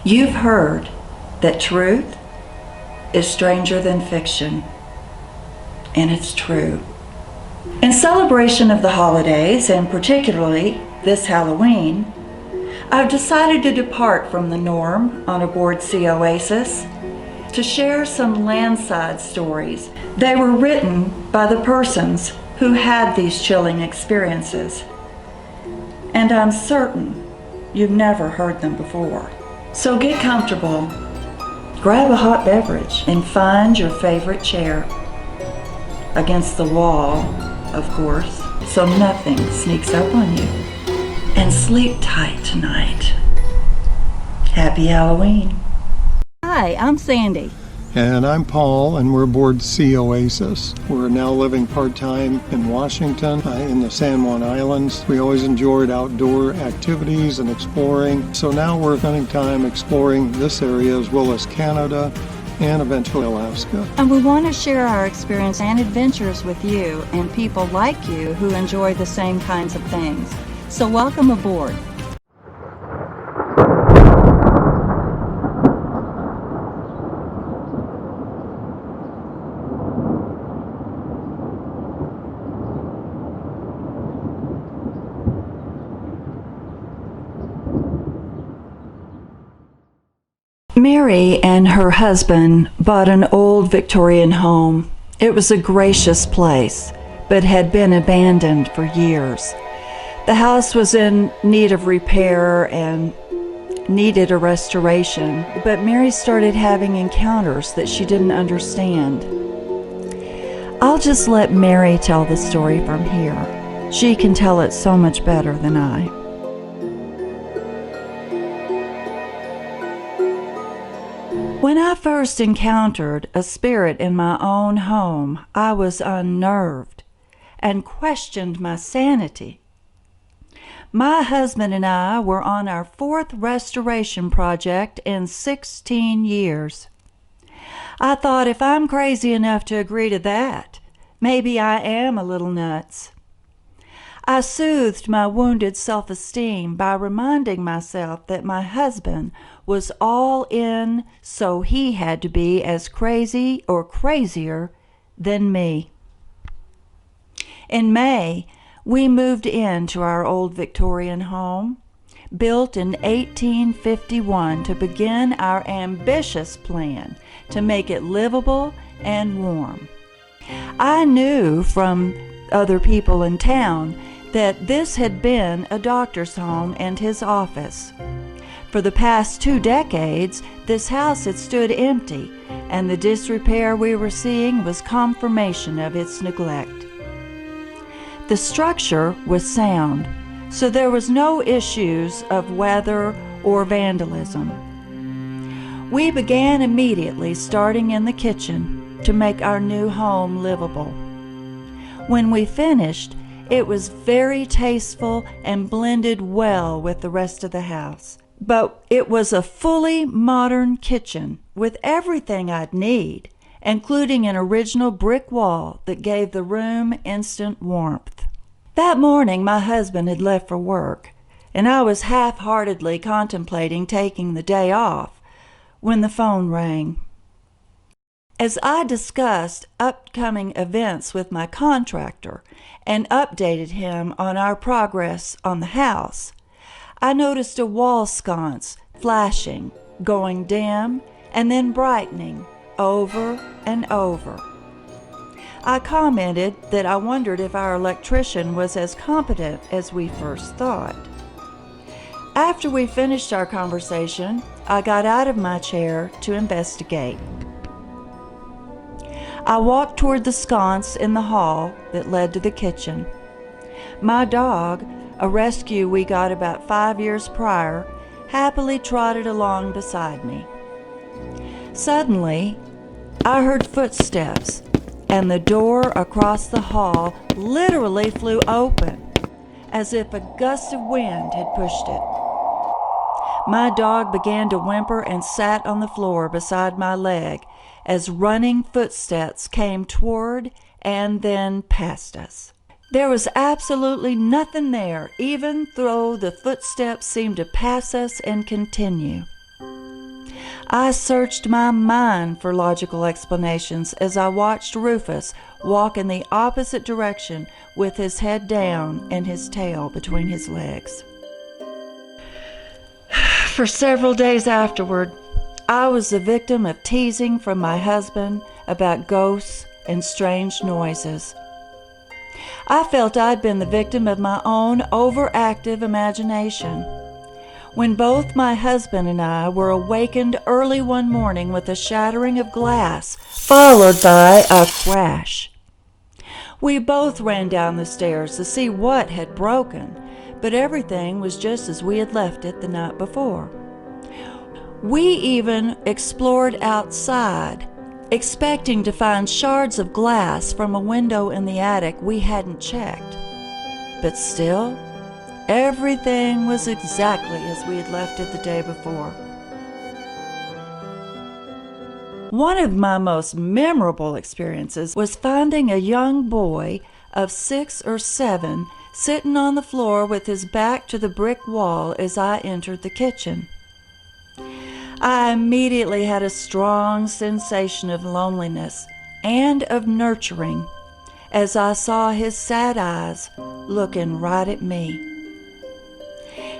You've heard that truth is stranger than fiction, and it's true. In celebration of the holidays, and particularly this Halloween, I've decided to depart from the norm on aboard Sea Oasis to share some landside stories. They were written by the persons who had these chilling experiences, and I'm certain you've never heard them before. So get comfortable, grab a hot beverage, and find your favorite chair. Against the wall, of course, so nothing sneaks up on you. And sleep tight tonight. Happy Halloween. Hi, I'm Sandy. And I'm Paul, and we're aboard Sea Oasis. We're now living part-time in Washington, in the San Juan Islands. We always enjoyed outdoor activities and exploring, so now we're spending time exploring this area as well as Canada and eventually Alaska. And we want to share our experience and adventures with you and people like you who enjoy the same kinds of things. So welcome aboard. Mary and her husband bought an old Victorian home. It was a gracious place, but had been abandoned for years. The house was in need of repair and needed a restoration, but Mary started having encounters that she didn't understand. I'll just let Mary tell the story from here. She can tell it so much better than I. When I first encountered a spirit in my own home, I was unnerved and questioned my sanity. My husband and I were on our 4th restoration project in 16 years. I thought, if I'm crazy enough to agree to that, maybe I am a little nuts. I soothed my wounded self-esteem by reminding myself that my husband was all in, so he had to be as crazy or crazier than me. In May, we moved into our old Victorian home, built in 1851 to begin our ambitious plan to make it livable and warm. I knew from other people in town that this had been a doctor's home and his office. For the past 2 decades, this house had stood empty, and the disrepair we were seeing was confirmation of its neglect. The structure was sound, so there was no issues of weather or vandalism. We began immediately, starting in the kitchen to make our new home livable. When we finished, it was very tasteful and blended well with the rest of the house. But it was a fully modern kitchen with everything I'd need, including an original brick wall that gave the room instant warmth. That morning, my husband had left for work, and I was half-heartedly contemplating taking the day off when the phone rang. As I discussed upcoming events with my contractor and updated him on our progress on the house, I noticed a wall sconce flashing, going dim, and then brightening over and over. I commented that I wondered if our electrician was as competent as we first thought. After we finished our conversation, I got out of my chair to investigate. I walked toward the sconce in the hall that led to the kitchen. My dog, a rescue we got about 5 years prior, happily trotted along beside me. Suddenly, I heard footsteps, and the door across the hall literally flew open, as if a gust of wind had pushed it. My dog began to whimper and sat on the floor beside my leg as running footsteps came toward and then past us. There was absolutely nothing there, even though the footsteps seemed to pass us and continue. I searched my mind for logical explanations as I watched Rufus walk in the opposite direction with his head down and his tail between his legs. For several days afterward, I was the victim of teasing from my husband about ghosts and strange noises. I felt I'd been the victim of my own overactive imagination. When both my husband and I were awakened early one morning with a shattering of glass, followed by a crash. We both ran down the stairs to see what had broken, but everything was just as we had left it the night before. We even explored outside, expecting to find shards of glass from a window in the attic we hadn't checked. But still, everything was exactly as we had left it the day before. One of my most memorable experiences was finding a young boy of 6 or 7 sitting on the floor with his back to the brick wall as I entered the kitchen. I immediately had a strong sensation of loneliness and of nurturing as I saw his sad eyes looking right at me.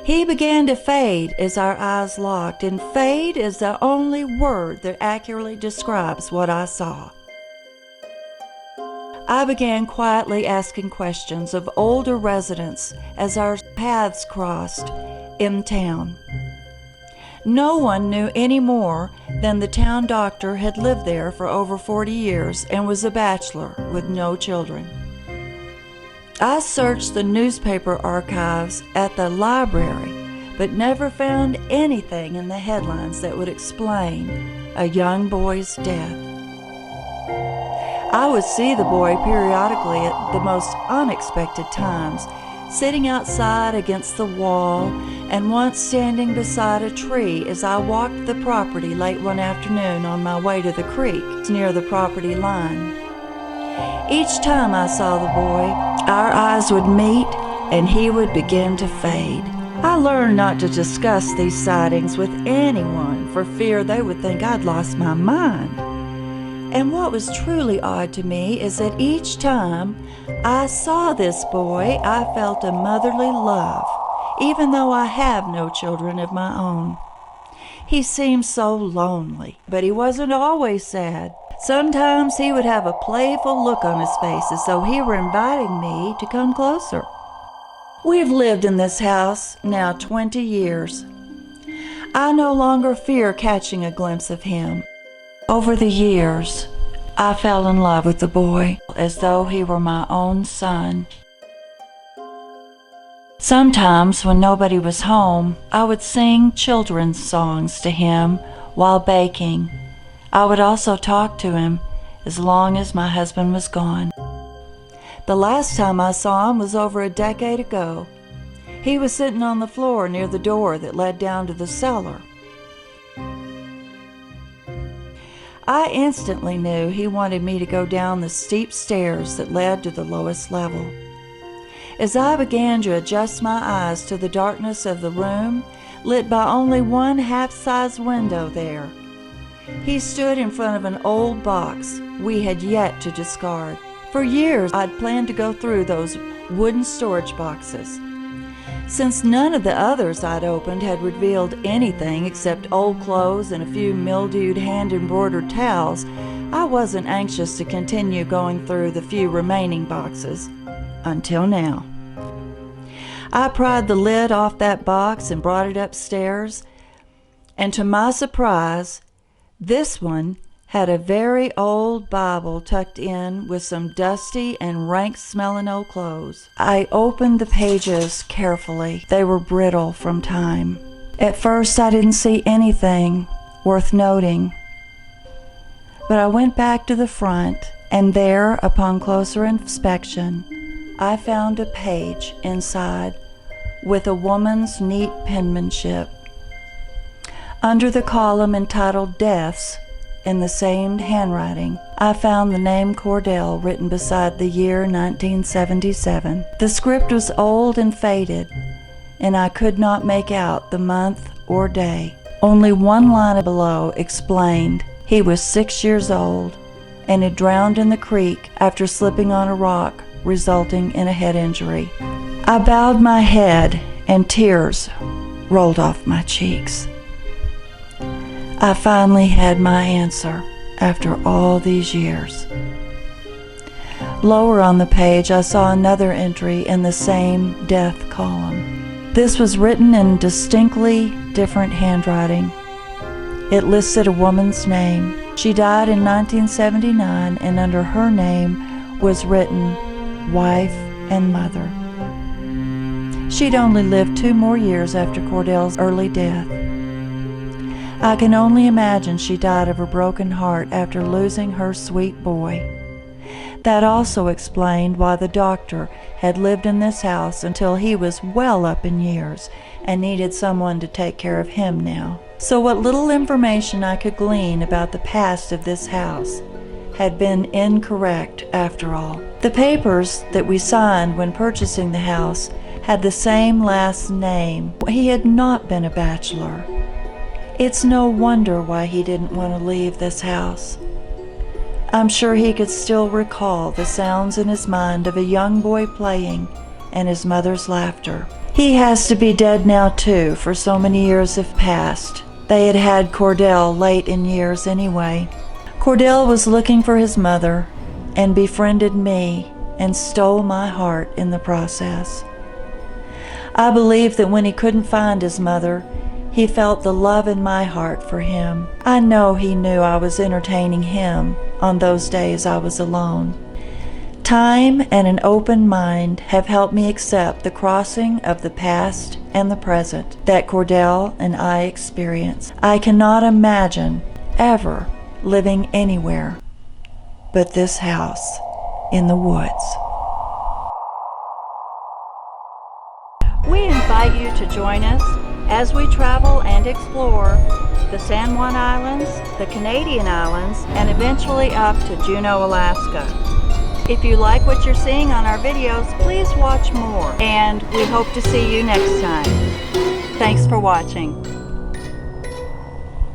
He began to fade as our eyes locked, and fade is the only word that accurately describes what I saw. I began quietly asking questions of older residents as our paths crossed in town. No one knew any more than the town doctor had lived there for over 40 years and was a bachelor with no children. I searched the newspaper archives at the library, but never found anything in the headlines that would explain a young boy's death. I would see the boy periodically at the most unexpected times, sitting outside against the wall, and once standing beside a tree as I walked the property late one afternoon on my way to the creek near the property line. Each time I saw the boy, our eyes would meet and he would begin to fade. I learned not to discuss these sightings with anyone for fear they would think I'd lost my mind. And what was truly odd to me is that each time I saw this boy, I felt a motherly love, even though I have no children of my own. He seemed so lonely, but he wasn't always sad. Sometimes he would have a playful look on his face as though he were inviting me to come closer. We've lived in this house now 20 years. I no longer fear catching a glimpse of him. Over the years, I fell in love with the boy as though he were my own son. Sometimes when nobody was home, I would sing children's songs to him while baking. I would also talk to him as long as my husband was gone. The last time I saw him was over a decade ago. He was sitting on the floor near the door that led down to the cellar. I instantly knew he wanted me to go down the steep stairs that led to the lowest level. As I began to adjust my eyes to the darkness of the room, lit by only one half-sized window there, he stood in front of an old box we had yet to discard. For years, I'd planned to go through those wooden storage boxes. Since none of the others I'd opened had revealed anything except old clothes and a few mildewed hand-embroidered towels, I wasn't anxious to continue going through the few remaining boxes. Until now. I pried the lid off that box and brought it upstairs, and to my surprise, this one had a very old Bible tucked in with some dusty and rank-smelling old clothes. I opened the pages carefully. They were brittle from time. At first, I didn't see anything worth noting, but I went back to the front, and there, upon closer inspection, I found a page inside with a woman's neat penmanship. Under the column entitled Deaths, in the same handwriting, I found the name Cordell written beside the year 1977. The script was old and faded, and I could not make out the month or day. Only one line below explained he was 6 years old and had drowned in the creek after slipping on a rock, resulting in a head injury. I bowed my head and tears rolled off my cheeks. I finally had my answer after all these years. Lower on the page, I saw another entry in the same death column. This was written in distinctly different handwriting. It listed a woman's name. She died in 1979, and under her name was written wife and mother. She'd only lived 2 more years after Cordell's early death. I can only imagine she died of a broken heart after losing her sweet boy. That also explained why the doctor had lived in this house until he was well up in years and needed someone to take care of him now. So what little information I could glean about the past of this house had been incorrect after all. The papers that we signed when purchasing the house had the same last name. He had not been a bachelor. It's no wonder why he didn't want to leave this house. I'm sure he could still recall the sounds in his mind of a young boy playing and his mother's laughter. He has to be dead now too, for so many years have passed. They had had Cordell late in years anyway. Cordell was looking for his mother and befriended me and stole my heart in the process. I believe that when he couldn't find his mother, he felt the love in my heart for him. I know he knew I was entertaining him on those days I was alone. Time and an open mind have helped me accept the crossing of the past and the present that Cordell and I experience. I cannot imagine ever living anywhere but this house in the woods. We invite you to join us as we travel and explore the San Juan Islands, the Canadian Islands, and eventually up to Juneau, Alaska. If you like what you're seeing on our videos, please watch more, and we hope to see you next time. Thanks for watching.